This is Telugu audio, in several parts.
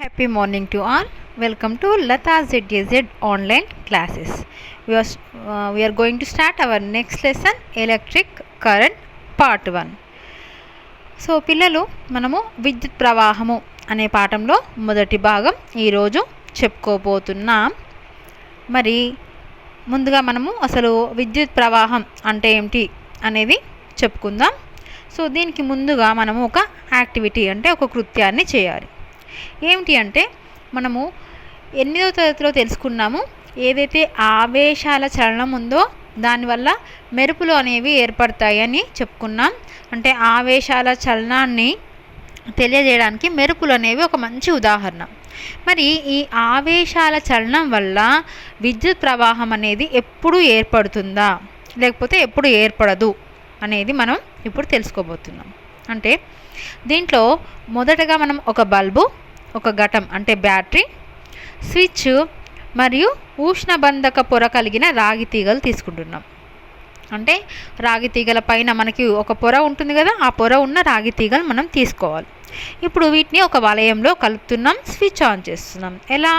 Happy morning to all. Welcome to Lata ZAZ online classes. We are going to start our next lesson, electric current part 1. So పిల్లలు, మనము విద్యుత్ ప్రవాహము అనే పాఠంలో మొదటి భాగం ఈరోజు చెప్పుకోబోతున్నాం. మరి ముందుగా మనము అసలు విద్యుత్ ప్రవాహం అంటే ఏమిటి అనేది చెప్పుకుందాం. సో దీనికి ముందుగా మనము ఒక యాక్టివిటీ అంటే ఒక కృత్యాన్ని చేయాలి. ఏమిటి అంటే, మనము 8వ తరగతిలో తెలుసుకున్నాము, ఏదైతే ఆవేశాల చలనం ఉందో దానివల్ల మెరుపులు అనేవి ఏర్పడతాయని చెప్పుకున్నాం. అంటే ఆవేశాల చలనాన్ని తెలియజేయడానికి మెరుపులు అనేవి ఒక మంచి ఉదాహరణ. మరి ఈ ఆవేశాల చలనం వల్ల విద్యుత్ ప్రవాహం అనేది ఎప్పుడు ఏర్పడుతుందా లేకపోతే ఎప్పుడు ఏర్పడదు అనేది మనం ఇప్పుడు తెలుసుకోబోతున్నాం. అంటే దీంట్లో మొదటగా మనం ఒక బల్బు, ఒక ఘటం అంటే బ్యాటరీ, స్విచ్ మరియు ఉష్ణబంధక పొర కలిగిన రాగి తీగలు తీసుకుంటున్నాం. అంటే రాగి తీగల పైన మనకి ఒక పొర ఉంటుంది కదా, ఆ పొర ఉన్న రాగి తీగలు మనం తీసుకోవాలి. ఇప్పుడు వీటిని ఒక వలయంలో కలుపుతున్నాం, స్విచ్ ఆన్ చేస్తున్నాం. ఎలా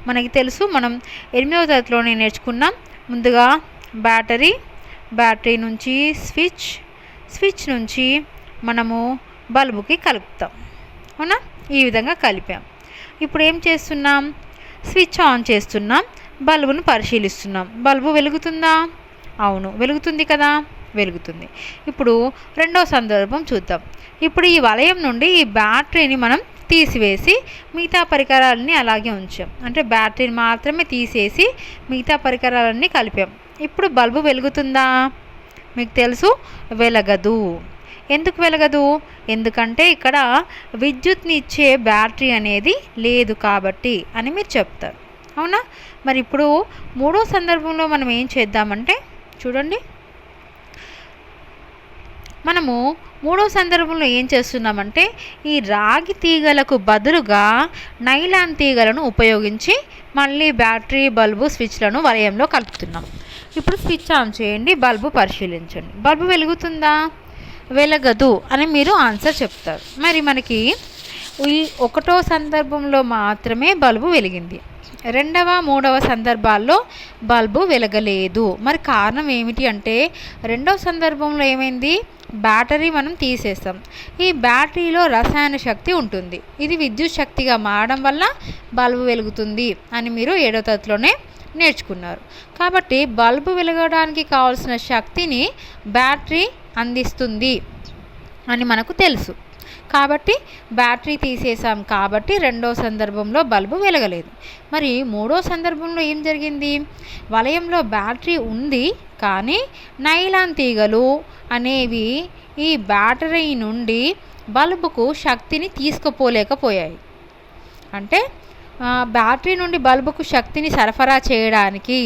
మనకి తెలుసు, మనం 8వ తరగతిలోనే నేర్చుకున్నాం. ముందుగా బ్యాటరీ నుంచి స్విచ్ నుంచి మనము బల్బుకి కలుపుతాం. అవునా, ఈ విధంగా కలిపాం. ఇప్పుడు ఏం చేస్తున్నాం, స్విచ్ ఆన్ చేస్తున్నాం, బల్బును పరిశీలిస్తున్నాం. బల్బు వెలుగుతుందా? అవును, వెలుగుతుంది కదా, వెలుగుతుంది. ఇప్పుడు రెండో సందర్భం చూద్దాం. ఇప్పుడు ఈ వలయం నుండి ఈ బ్యాటరీని మనం తీసివేసి మిగతా పరికరాలన్నీ అలాగే ఉంచాం. అంటే బ్యాటరీని మాత్రమే తీసేసి మిగతా పరికరాలన్నీ కలిపాం. ఇప్పుడు బల్బు వెలుగుతుందా? మీకు తెలుసు, వెలగదు. ఎందుకు వెలగదు? ఎందుకంటే ఇక్కడ విద్యుత్ని ఇచ్చే బ్యాటరీ అనేది లేదు కాబట్టి అని మీరు చెప్తారు. అవునా? మరి ఇప్పుడు మూడో సందర్భంలో మనం ఏం చేద్దామంటే, చూడండి, మనము మూడో సందర్భంలో ఏం చేస్తున్నామంటే ఈ రాగి తీగలకు బదులుగా నైలాన్ తీగలను ఉపయోగించి మళ్ళీ బ్యాటరీ, బల్బు, స్విచ్లను వలయంలో కలుపుతున్నాం. ఇప్పుడు స్విచ్ ఆన్ చేయండి, బల్బు పరిశీలించండి. బల్బు వెలుగుతుందా? వెలగదు అని మీరు ఆన్సర్ చెప్తారు. మరి మనకి ఈ ఒకటో సందర్భంలో మాత్రమే బల్బు వెలిగింది, రెండవ, మూడవ సందర్భాల్లో బల్బు వెలగలేదు. మరి కారణం ఏమిటి అంటే, రెండవ సందర్భంలో ఏమైంది, బ్యాటరీ మనం తీసేస్తాం. ఈ బ్యాటరీలో రసాయన శక్తి ఉంటుంది, ఇది విద్యుత్ శక్తిగా మారడం వల్ల బల్బు వెలుగుతుంది అని మీరు 7వ తరగతిలోనే నేర్చుకున్నారు. కాబట్టి బల్బు వెలగడానికి కావాల్సిన శక్తిని బ్యాటరీ అందిస్తుంది అని మనకు తెలుసు. కాబట్టి బ్యాటరీ తీసేసాం కాబట్టి రెండో సందర్భంలో బల్బు వెలగలేదు. మరి మూడో సందర్భంలో ఏం జరిగింది, వలయంలో బ్యాటరీ ఉంది కానీ నైలాన్ తీగలు అనేవి ఈ బ్యాటరీ నుండి బల్బుకు శక్తిని తీసుకుపోలేకపోయాయి. అంటే బ్యాటరీ నుండి బల్బుకు శక్తిని సరఫరా చేయడానికి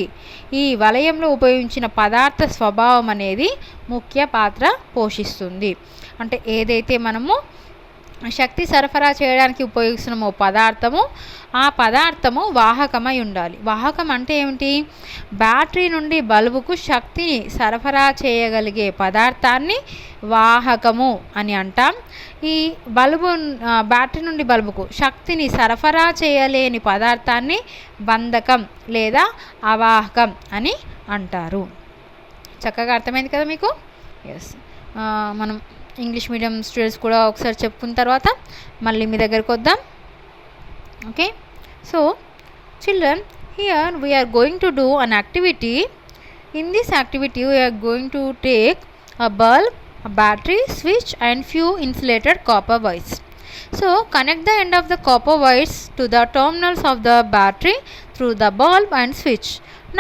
ఈ వలయంలో ఉపయోగించిన పదార్థ స్వభావం అనేది ముఖ్య పాత్ర పోషిస్తుంది. అంటే ఏదైతే మనము శక్తి సరఫరా చేయడానికి ఉపయోగిస్తున్నామో పదార్థము, ఆ పదార్థము వాహకమై ఉండాలి. వాహకం అంటే ఏమిటి, బ్యాటరీ నుండి బల్బుకు శక్తిని సరఫరా చేయగలిగే పదార్థాన్ని వాహకము అని అంటాం. ఈ బ్యాటరీ నుండి బల్బుకు శక్తిని సరఫరా చేయలేని పదార్థాన్ని బంధకం లేదా అవాహకం అని అంటారు. చక్కగా అర్థమైంది కదా మీకు? ఎస్, మనం ఇంగ్లీష్ మీడియం స్టూడెంట్స్ కూడా ఒకసారి చెప్పుకున్న తర్వాత మళ్ళీ మీ దగ్గరికి వద్దాం. Okay, so children, here we're going to do an activity. In this activity we're going to take a bulb, a battery, switch and few insulated copper wires. So connect the end of the copper wires to the terminals of the battery through the bulb and switch.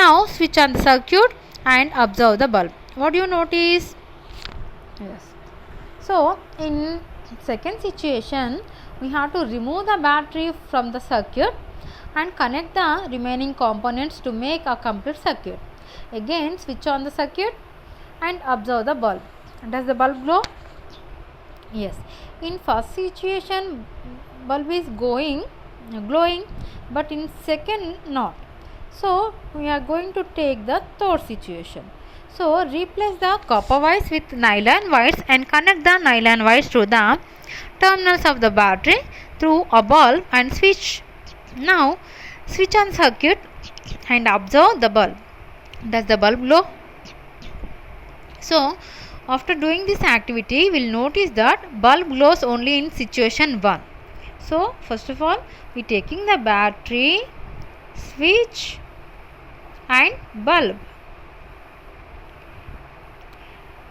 Now switch on the circuit and observe the bulb. What do you notice? Yes. So in second situation we have to remove the battery from the circuit and connect the remaining components to make a complete circuit. Again switch on the circuit and observe the bulb. Does the bulb glow? Yes. In first situation bulb is glowing, but in second not. So we are going to take the third situation. So replace the copper wires with nylon wires and connect the nylon wires to the terminals of the battery through a bulb and switch Now switch on circuit and observe the bulb. Does the bulb glow? So after doing this activity, we'll notice that bulb glows only in situation 1. So first of all, we taking the battery, switch and bulb.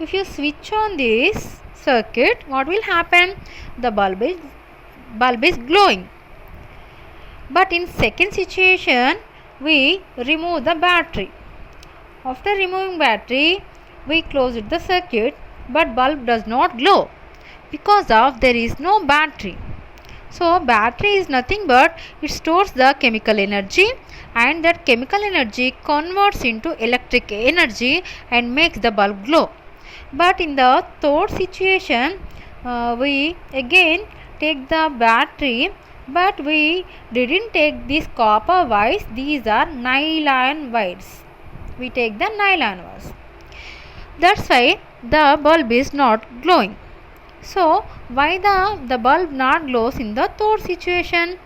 If you switch on this circuit, what will happen? The bulb is glowing. But in second situation, we remove the battery. After removing battery, we close the circuit, but bulb does not glow because of there is no battery. So battery is nothing but it stores the chemical energy, and that chemical energy converts into electric energy and makes the bulb glow. But in the third situation, we again take the battery, but we didn't take these copper wires. These are nylon wires. We take the nylon wires. That's why the bulb is not glowing. So why the bulb not glows in the third situation?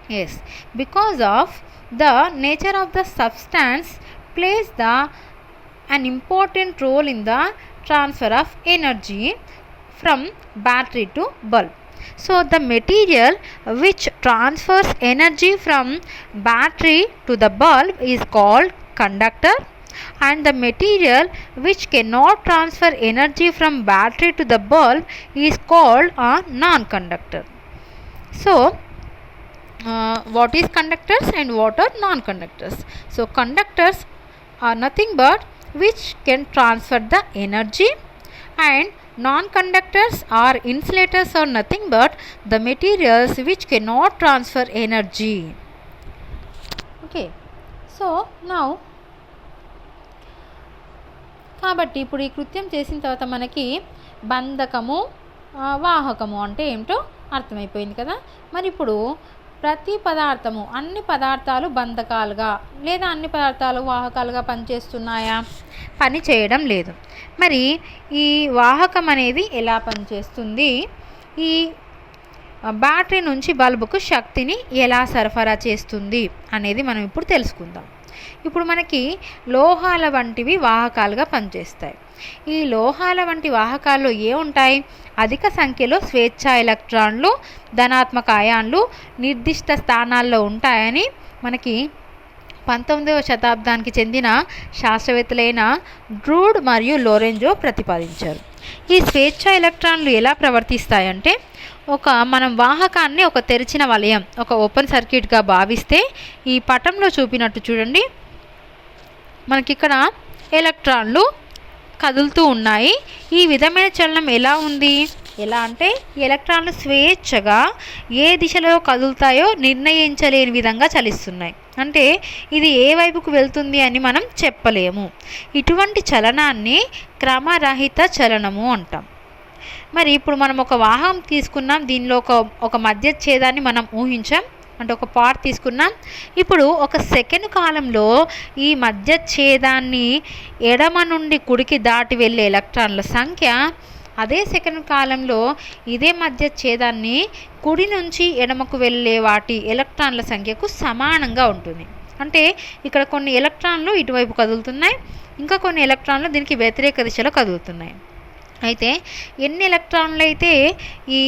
Yes, because of the nature of the substance plays an important role in the transfer of energy from battery to bulb. So the material which transfers energy from battery to the bulb is called conductor, and the material which cannot transfer energy from battery to the bulb is called a non-conductor. So what is conductors and what are non-conductors? So conductors are nothing but which can transfer the energy, and non-conductors or insulators are nothing but the materials which cannot transfer energy. Okay, so now కాబట్టి ఇప్పుడు ఈ కృత్యం చేసిన తర్వాత మనకి బంధకము వాహకము అంటే ఏమిటో అర్థమైపోయింది కదా. మరి ఇప్పుడు ప్రతి పదార్థము, అన్ని పదార్థాలు బంధకాలుగా లేదా అన్ని పదార్థాలు వాహకాలుగా పనిచేస్తున్నాయా? పని చేయడం లేదు. మరి ఈ వాహకం అనేది ఎలా పనిచేస్తుంది? ఈ బ్యాటరీ నుంచి బల్బుకు శక్తిని ఎలా సరఫరా చేస్తుంది అనేది మనం ఇప్పుడు తెలుసుకుందాం. ఇప్పుడు మనకి లోహాల వంటివి వాహకాలుగా పనిచేస్తాయి. ఈ లోహాల వంటి వాహకాల్లో ఏముంటాయి? అధిక సంఖ్యలో స్వేచ్ఛా ఎలక్ట్రాన్లు, ధనాత్మక అయాన్లు నిర్దిష్ట స్థానాల్లో ఉంటాయని మనకి 19వ శతాబ్దానికి చెందిన శాస్త్రవేత్తలైన డ్రూడ్ మరియు లోరెంజో ప్రతిపాదించారు. ఈ స్వేచ్ఛా ఎలక్ట్రాన్లు ఎలా ప్రవర్తిస్తాయంటే, మనం వాహకాన్ని ఒక తెరిచిన వలయం, ఒక ఓపెన్ సర్క్యూట్గా భావిస్తే ఈ పటంలో చూపినట్టు చూడండి, మనకిక్కడ ఎలక్ట్రాన్లు కదులుతూ ఉన్నాయి. ఈ విధమైన చలనం ఎలా ఉంది? ఎలా అంటే ఎలక్ట్రాన్లు స్వేచ్ఛగా ఏ దిశలో కదులుతాయో నిర్ణయించలేని విధంగా చలిస్తున్నాయి. అంటే ఇది ఏ వైపుకు వెళ్తుంది అని మనం చెప్పలేము. ఇటువంటి చలనాన్ని క్రమరహిత చలనము అంటాం. మరి ఇప్పుడు మనం ఒక వాహనం తీసుకున్నాం, దీనిలో ఒక మధ్యఛేదాన్ని మనం ఊహించాం, అంటే ఒక పార్ట్ తీసుకున్నాం. ఇప్పుడు ఒక సెకండ్ కాలంలో ఈ మధ్యఛేదాన్ని ఎడమ నుండి కుడికి దాటి వెళ్ళే ఎలక్ట్రాన్ల సంఖ్య అదే సెకండ్ కాలంలో ఇదే మధ్యఛేదాన్ని కుడి నుంచి ఎడమకు వెళ్ళే వాటి ఎలక్ట్రాన్ల సంఖ్యకు సమానంగా ఉంటుంది. అంటే ఇక్కడ కొన్ని ఎలక్ట్రాన్లు ఇటువైపు కదులుతున్నాయి, ఇంకా కొన్ని ఎలక్ట్రాన్లు దీనికి వ్యతిరేక దిశలో కదులుతున్నాయి. అయితే ఎన్ని ఎలక్ట్రాన్లు అయితే ఈ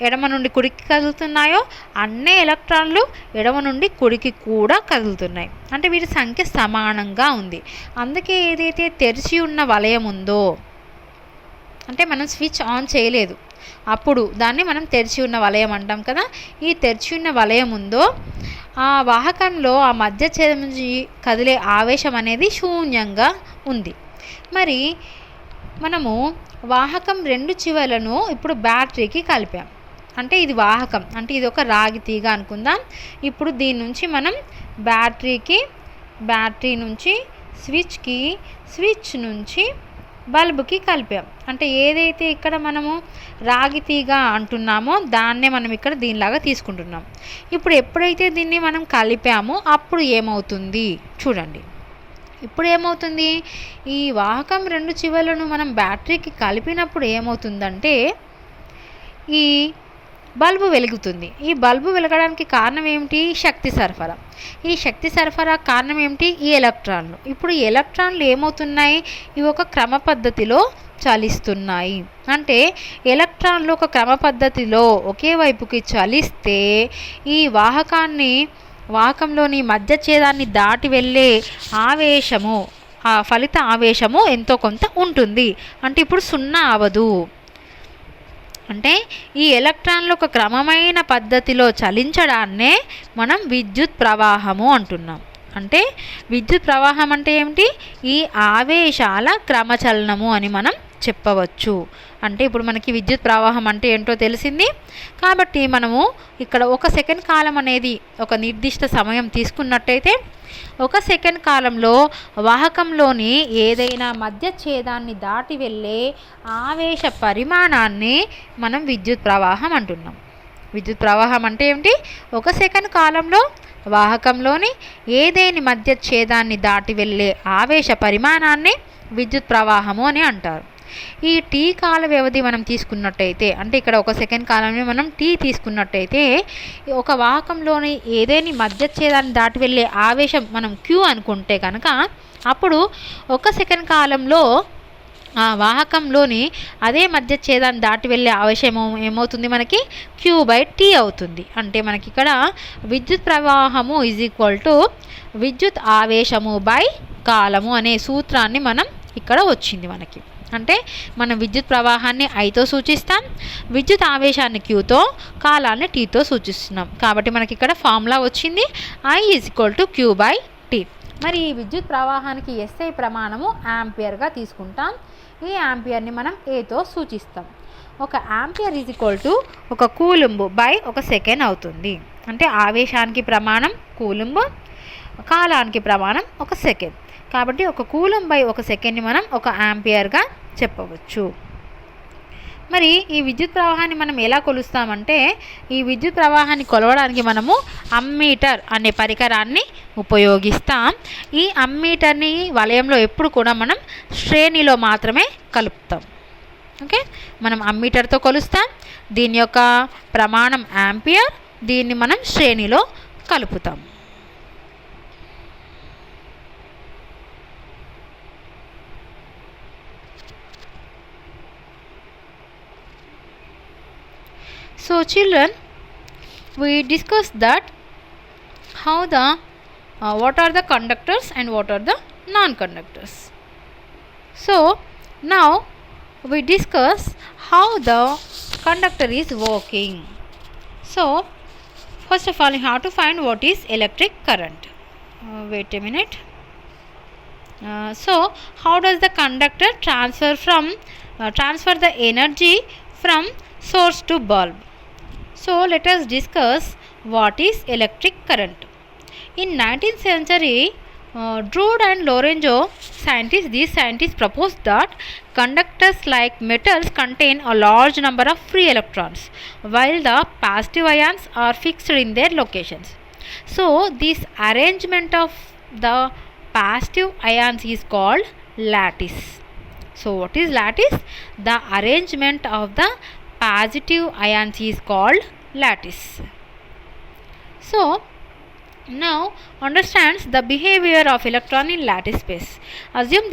ఎడమ నుండి కుడికి కదులుతున్నాయో అన్ని ఎలక్ట్రాన్లు ఎడమ నుండి కుడికి కూడా కదులుతున్నాయి. అంటే వీటి సంఖ్య సమానంగా ఉంది. అందుకే ఏదైతే తెరిచి ఉన్న వలయం ఉందో, అంటే మనం స్విచ్ ఆన్ చేయలేదు, అప్పుడు దాన్ని మనం తెరిచి ఉన్న వలయం అంటాం కదా. ఈ తెరిచి ఉన్న వలయం ఉందో ఆ వాహకంలో ఆ మధ్యఛేదం నుంచి కదిలే ఆవేశం అనేది శూన్యంగా ఉంది. మరి మనము వాహకం రెండు చివరలను ఇప్పుడు బ్యాటరీకి కలిపాం. అంటే ఇది వాహకం, అంటే ఇది ఒక రాగి తీగ అనుకుందాం. ఇప్పుడు దీని నుంచి మనం బ్యాటరీ నుంచి స్విచ్కి, స్విచ్ నుంచి బల్బుకి కలిపాం. అంటే ఏదైతే ఇక్కడ మనము రాగి తీగ అంటున్నామో దాన్నే మనం ఇక్కడ దీనిలాగా తీసుకుంటున్నాం. ఇప్పుడు ఎప్పుడైతే దీన్ని మనం కలిపామో అప్పుడు ఏమవుతుంది చూడండి. ఇప్పుడు ఏమవుతుంది, ఈ వాహకం రెండు చివరలను మనం బ్యాటరీకి కలిపినప్పుడు ఏమవుతుందంటే ఈ బల్బు వెలుగుతుంది. ఈ బల్బు వెలగడానికి కారణం ఏమిటి? శక్తి సరఫరా. ఈ శక్తి సరఫరా కారణం ఏమిటి? ఈ ఎలక్ట్రాన్లు. ఇప్పుడు ఈ ఎలక్ట్రాన్లు ఏమవుతున్నాయి? ఇవి ఒక క్రమ పద్ధతిలో చలిస్తున్నాయి. అంటే ఎలక్ట్రాన్లు ఒక క్రమ పద్ధతిలో ఒకే వైపుకి చలిస్తే ఈ వాహకంలోని మధ్య ఛేదాన్ని దాటి వెళ్ళే ఆవేశము, ఆ ఫలిత ఆవేశము ఎంతో కొంత ఉంటుంది. అంటే ఇప్పుడు సున్నా అవదు. అంటే ఈ ఎలక్ట్రాన్లు ఒక క్రమమైన పద్ధతిలో చలించడాన్నే మనం విద్యుత్ ప్రవాహము అంటున్నాం. అంటే విద్యుత్ ప్రవాహం అంటే ఏమిటి? ఈ ఆవేశాల క్రమచలనము అని మనం చెప్పవచ్చు. అంటే ఇప్పుడు మనకి విద్యుత్ ప్రవాహం అంటే ఏంటో తెలిసింది. కాబట్టి మనము ఇక్కడ 1 సెకండ్ కాలం అనేది ఒక నిర్దిష్ట సమయం తీసుకున్నట్టయితే 1 సెకండ్ కాలంలో వాహకంలోని ఏదైనా మధ్య ఛేదాన్ని దాటి వెళ్ళే ఆవేశ పరిమాణాన్ని మనం విద్యుత్ ప్రవాహం అంటున్నాం. విద్యుత్ ప్రవాహం అంటే ఏమిటి? 1 సెకండ్ కాలంలో వాహకంలోని ఏదేని మధ్య ఛేదాన్ని దాటి వెళ్ళే ఆవేశ పరిమాణాన్ని విద్యుత్ ప్రవాహము అని అంటారు. ఈ టీ కాల వ్యవధి మనం తీసుకున్నట్టయితే, అంటే ఇక్కడ 1 సెకండ్ కాలంలో మనం టీ తీసుకున్నట్టయితే ఒక వాహకంలోని ఏదేని మధ్య ఛేదాన్ని దాటి వెళ్ళే ఆవేశం మనం క్యూ అనుకుంటే కనుక అప్పుడు 1 సెకండ్ కాలంలో ఆ వాహకంలోని అదే మధ్య ఛేదాన్ని దాటి వెళ్ళే ఆవేశం ఏమవుతుంది? మనకి Q/T అవుతుంది. అంటే మనకి ఇక్కడ విద్యుత్ ప్రవాహము విద్యుత్ ఆవేశము బై కాలము అనే సూత్రాన్ని మనం ఇక్కడ వచ్చింది మనకి. అంటే మనం విద్యుత్ ప్రవాహాన్ని Iతో సూచిస్తాం, విద్యుత్ ఆవేశాన్ని Qతో, కాలాన్ని Tతో సూచిస్తున్నాం. కాబట్టి మనకి ఇక్కడ ఫార్ములా వచ్చింది I = Q/T. మరి ఈ విద్యుత్ ప్రవాహానికి SI ప్రమాణము యాంపియర్గా తీసుకుంటాం. ఈ యాంపియర్ని మనం Aతో సూచిస్తాం. 1 యాంపియర్ = 1 కూలుంబ్ బై 1 సెకండ్ అవుతుంది. అంటే ఆవేశానికి ప్రమాణం కూలుంబ్, కాలానికి ప్రమాణం 1 సెకండ్. కాబట్టి 1 కూలుంబ్ బై 1 సెకండ్ని మనం 1 యాంపియర్గా చెప్పవచ్చు. మరి ఈ విద్యుత్ ప్రవాహాన్ని మనం ఎలా కొలుస్తామంటే ఈ విద్యుత్ ప్రవాహాన్ని కొలవడానికి మనము అమ్మీటర్ అనే పరికరాన్ని ఉపయోగిస్తాం. ఈ అమ్మీటర్ని వలయంలో ఎప్పుడు కూడా మనం శ్రేణిలో మాత్రమే కలుపుతాం. ఓకే, మనం అమ్మీటర్తో కొలుస్తాం. దీని యొక్క ప్రమాణం యాంపియర్. దీన్ని మనం శ్రేణిలో కలుపుతాం. So children, we discussed that what are the conductors and what are the non-conductors. So now we discuss how the conductor is working. So first of all, you have to find what is electric current. Wait a minute. So how does the conductor transfer the energy from source to bulb? So let us discuss what is electric current. In 19th century, Drude and Lorenzo these scientists proposed that conductors like metals contain a large number of free electrons while the positive ions are fixed in their locations. So this arrangement of the positive ions is called lattice. So what is lattice? The arrangement of the positive ions is called lattice. So now understands the behavior of electron in lattice space. Assume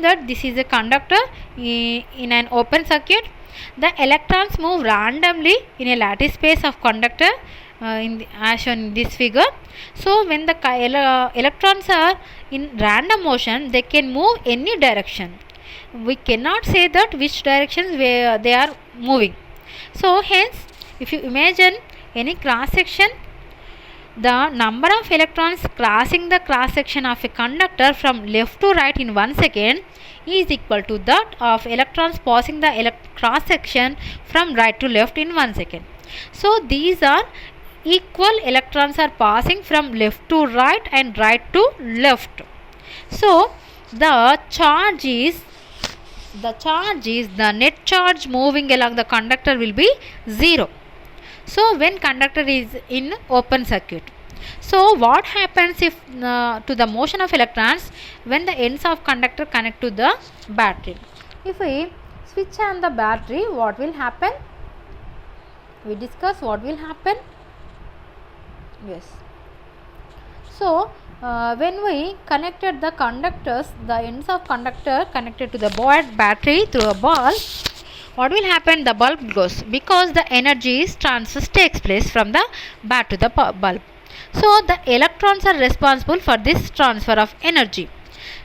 that this is a conductor in an open circuit. The electrons move randomly in a lattice space of conductor as shown in this figure. So when the electrons are in random motion, they can move any direction. We cannot say that which directions where they are moving. So hence, if you imagine any cross section, the number of electrons crossing the cross section of a conductor from left to right in 1 second is equal to that of electrons passing the cross section from right to left in 1 second. So these are equal electrons are passing from left to right and right to left. So the net charge moving along the conductor will be 0. So when conductor is in open circuit, so what happens if to the motion of electrons when the ends of conductor connect to the battery? If we switch on the battery, what will happen? we discuss what will happen. Yes. So when we connected the conductors, the ends of conductor connected to the battery through a bulb, what will happen? The bulb glows because the energy transfer takes place from the battery to the bulb. So the electrons are responsible for this transfer of energy.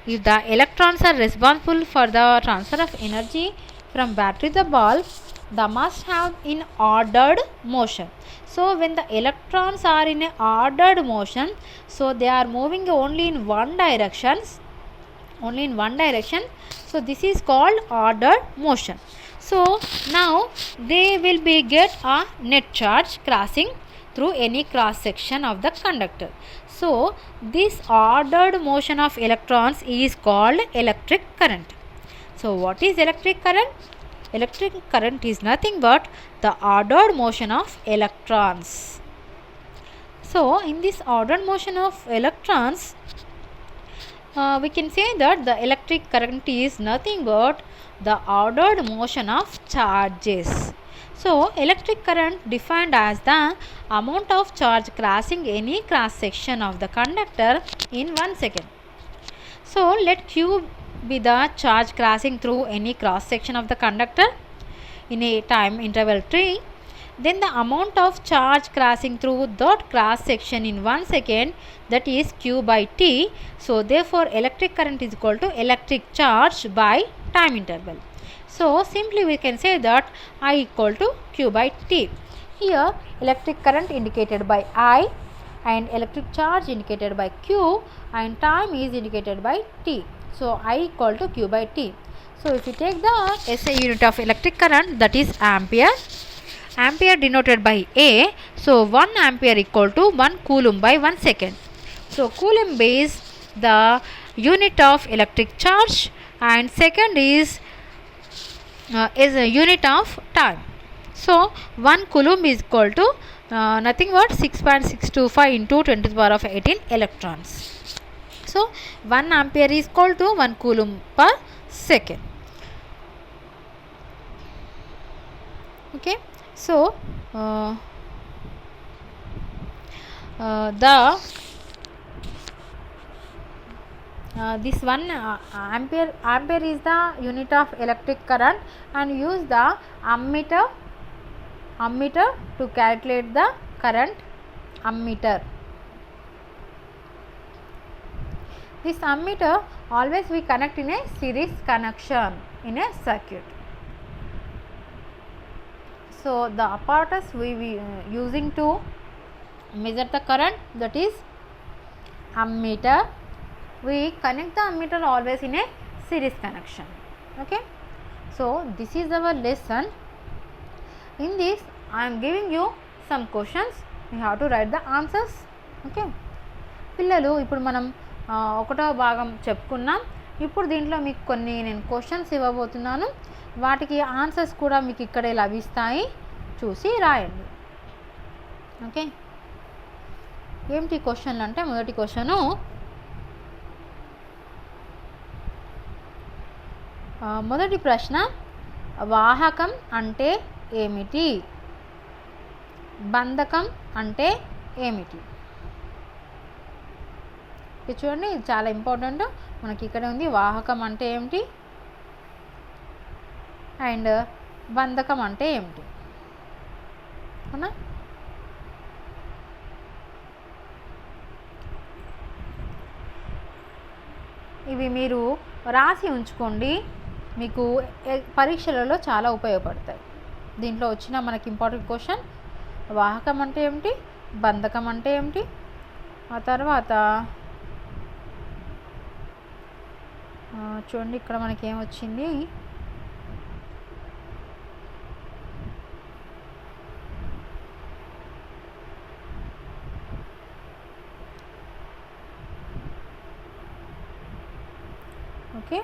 If the electrons are responsible for the transfer of energy from battery to the bulb, they must have in ordered motion. So when the electrons are in a ordered motion, so they are moving only in one direction. So this is called ordered motion. So now they will be get a net charge crossing through any cross section of the conductor. So this ordered motion of electrons is called electric current. So what is electric current? Electric current is nothing but the ordered motion of electrons. So in this ordered motion of electrons, we can say that the electric current is nothing but the ordered motion of charges. So electric current defined as the amount of charge crossing any cross section of the conductor in 1 second. So let Q be the charge crossing through any cross section of the conductor in a time interval t. Then the amount of charge crossing through that cross section in 1 second, that is Q by T. So therefore electric current is equal to electric charge by time interval. So simply we can say that I equal to Q by T. Here electric current indicated by I and electric charge indicated by Q and time is indicated by T. So I equal to Q by T. So if you take the SI unit of electric current, that is ampere. Ampere denoted by A. So 1 ampere equal to 1 coulomb by 1 second. So coulomb is the unit of electric charge and second is a unit of time. So 1 coulomb is equal to nothing but 6.625 into 10 to the power of 18 electrons. So 1 ampere is equal to 1 coulomb per second. Okay. So this 1 ampere is the unit of electric current, and use the ammeter to calculate the current. Ammeter. This ammeter always we connect in a series connection in a circuit. So the apparatus we using to measure the current, that is ammeter. We connect the ammeter always in a series connection. Okay. So this is our lesson. In this I am giving you some questions. You have to write the answers. Okay. పిల్లలు ఇప్పుడు మనం ఒకటో భాగం చెప్పుకున్నాం. ఇప్పుడు దీంట్లో మీకు కొన్ని నేను క్వశ్చన్స్ ఇవ్వబోతున్నాను. వాటికి ఆన్సర్స్ కూడా మీకు ఇక్కడే లభిస్తాయి, చూసి రాయండి. ఓకే. ఏమిటి క్వశ్చన్లు అంటే, మొదటి క్వశ్చను, మొదటి ప్రశ్న, వాహకం అంటే ఏమిటి? బంధకం అంటే ఏమిటి? ఇది చూడండి, ఇది చాలా ఇంపార్టెంట్. మనకి ఇక్కడ ఉంది వాహకం అంటే ఏమిటి అండ్ బంధకం అంటే ఏమిటి, అవునా? ఇవి మీరు రాసి ఉంచుకోండి, మీకు పరీక్షలలో చాలా ఉపయోగపడతాయి. దీంట్లో వచ్చిన మనకి ఇంపార్టెంట్ క్వశ్చన్, వాహకం అంటే ఏమిటి, బంధకం అంటే ఏమిటి, ఆ తర్వాత చూడండి ఇక్కడ మనకి ఏమొచ్చింది, ఓకే.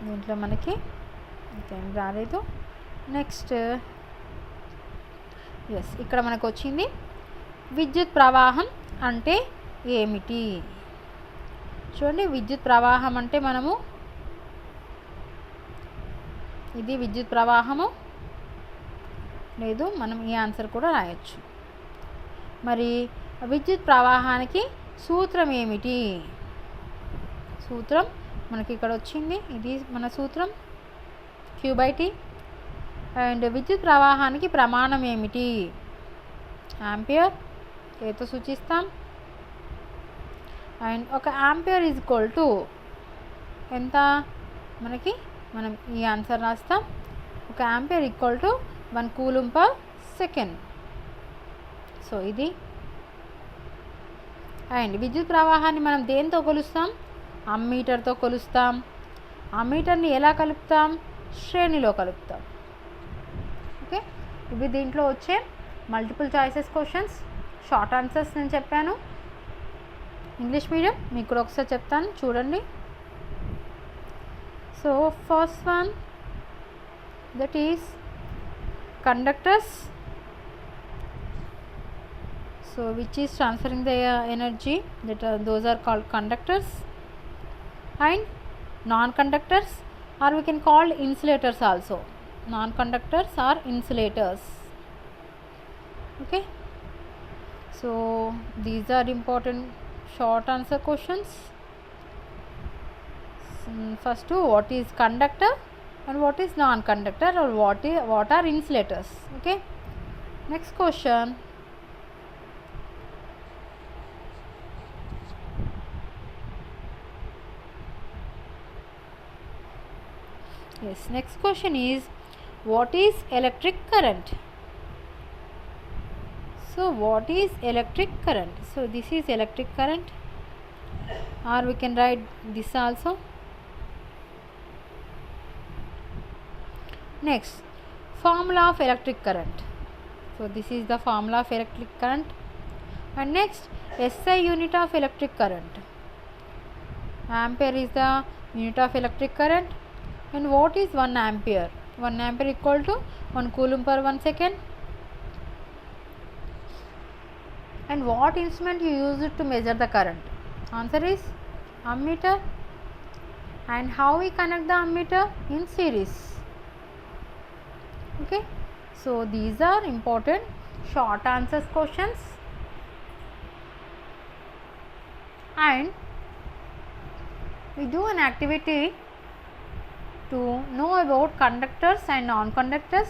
దీంట్లో మనకి ఇంకేం రాలేదు. నెక్స్ట్ ఎస్, ఇక్కడ మనకు వచ్చింది విద్యుత్ ప్రవాహం అంటే ఏమిటి? చూడండి, విద్యుత్ ప్రవాహం అంటే మనము, ఇది విద్యుత్ ప్రవాహము, లేదు మనం ఈ ఆన్సర్ కూడా రాయొచ్చు. మరి విద్యుత్ ప్రవాహానికి సూత్రం ఏమిటి? సూత్రం మనకి ఇక్కడ వచ్చింది, ఇది మన సూత్రం Q/T. అండ్ విద్యుత్ ప్రవాహానికి ప్రమాణం ఏమిటి? యాంపియర్, ఏతో సూచిస్తాం. అండ్ ఒక యాంపియర్ ఈజ్ ఈక్వల్ టు ఎంత మనకి, మనం ఈ ఆన్సర్ రాస్తాం. ఒక ampere equal to 1 coulomb per second. So ఇది. అండ్ విద్యుత్ ప్రవాహాన్ని మనం దేంతో కొలుస్తాం? అమ్మీటర్తో కొలుస్తాం. అమ్మీటర్ని ఎలా కలుపుతాం? శ్రేణిలో కలుపుతాం. ఓకే, ఇవి దీంట్లో వచ్చే multiple choices questions, short answers నేను చెప్పాను. ఇంగ్లీష్ మీడియం మీకు కూడా ఒకసారి చెప్తాను, చూడండి. So first one, that is conductors. So which is transferring the energy, those are called conductors. And non-conductors, or we can call insulators also. Non-conductors are insulators. Okay, so these are important short answer questions. First, what is conductor and what is non-conductor, or what are insulators? Okay, next question. Yes, next question is, what is electric current? So what is electric current? So this is electric current, or we can write this also. Next, formula of electric current. So this is the formula of electric current. And next, SI unit of electric current. Ampere is the unit of electric current. And what is 1 ampere? 1 ampere equal to 1 coulomb per 1 second. And what instrument you use it to measure the current? Answer is ammeter. And how we connect the ammeter? In series. Okay, so these are important short answers questions. And we do an activity to know about conductors and non-conductors,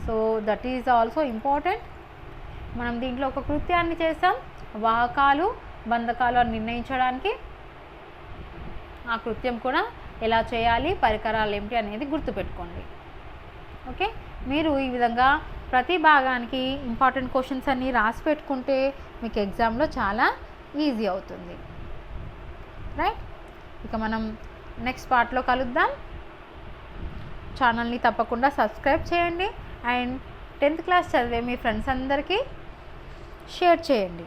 so that is also important. మనం దీంట్లో ఒక కృత్యాన్ని చేసాం, వాహకాలు బంధకాలు అని నిర్ణయించడానికి. ఆ కృత్యం కూడా ఎలా చేయాలి, పరికరాలు ఏమిటి అనేది గుర్తుపెట్టుకోండి. ఓకే, మీరు ఈ విధంగా ప్రతి భాగానికి ఇంపార్టెంట్ క్వశ్చన్స్ అన్నీ రాసి పెట్టుకుంటే మీకు ఎగ్జామ్లో చాలా ఈజీ అవుతుంది. రైట్, ఇక మనం నెక్స్ట్ పార్ట్లో కలుద్దాం. ఛానల్ని తప్పకుండా సబ్స్క్రైబ్ చేయండి. అండ్ 10th క్లాస్ చదివే మీ ఫ్రెండ్స్ అందరికీ షేర్ చేయండి.